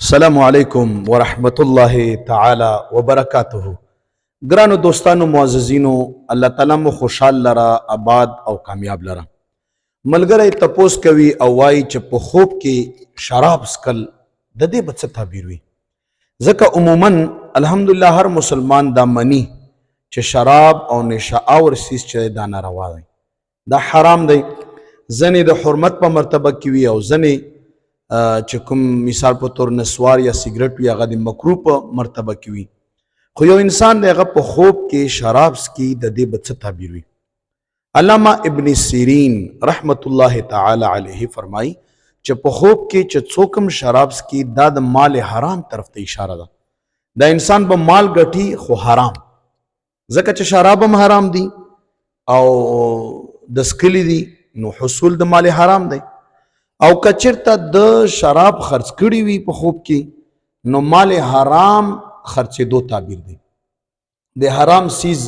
السلام علیکم ورحمۃ اللہ تعالی وبرکاتہ. ګرانو دوستانو معززینو، الله تعالی مو خوشحال لرا، آباد او کامیاب لرا. ملګری تپوس کوي او وایي چې په خوب کې شراب سکل د دې به څه تعبیر وي؟ ځکه عموما الحمدلله هر مسلمان دا مني چې شراب او نشه اور سیز چې دا ناروا دی، دا حرام دی. ځنې د حرمت په مرتبه کې وي او ځنې چې کوم مثال په تور نسوار یا سیګریټ وي هغه د مکروه په مرتبه کې وي. خو یو انسان دی هغه په خوب کې شراب څکي، د دې به څه تعبیر وي؟ علامه ابن سیرین رحمت الله تعالی علیه فرمایي چې په خوب کې چې څوک هم شراب څکي دا د مال حرام طرف ته اشاره ده. دا انسان به مال ګټي خو حرام، ځکه چې شراب هم حرام دي او د څکلي دي نو حصول د مال حرام دی. او کچرته د شراب خرڅ کړي وي په خوب کې نو مال حرام خرڅېدو تعبیر دی، د حرام سیز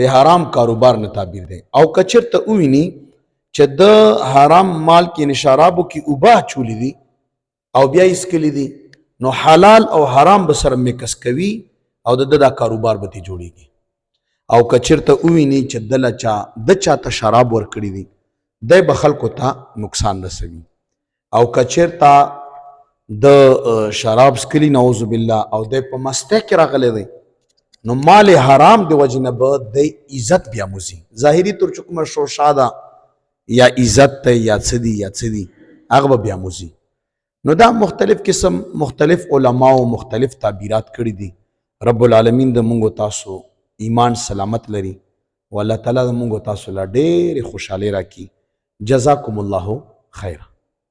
د حرام کاروبار نه تعبیر دی. او کچرته وویني چې د حرام مال کې نه شرابو کې اوبه اچولي دي او بیا یې څکلي دي نو حلال او حرام به سره میکس کوي او د دا کاروبار به ترې جوړېږي. او کچرته وویني چې د چاته شراب ورکړي دي دی به خلکو ته نقصان رسوي. او کچرتا د شراب سکلی نعوذ بالله او د په مسته کې راغلی دی نو مال حرام د وجې نه به د عزت بیا موزي. ظاهري طور چې کومه شوشا ده یا عزت ته یا څه دي هغه به بیا موزي. نو دا مختلف قسم مختلف علماو مختلف تعبیرات کړي دي. رب العالمین د مونږ تاسو ایمان سلامت لري او الله تعالی د مونږ تاسو لا ډېرې خوشحالۍ راکړي. جزاکم الله خیر.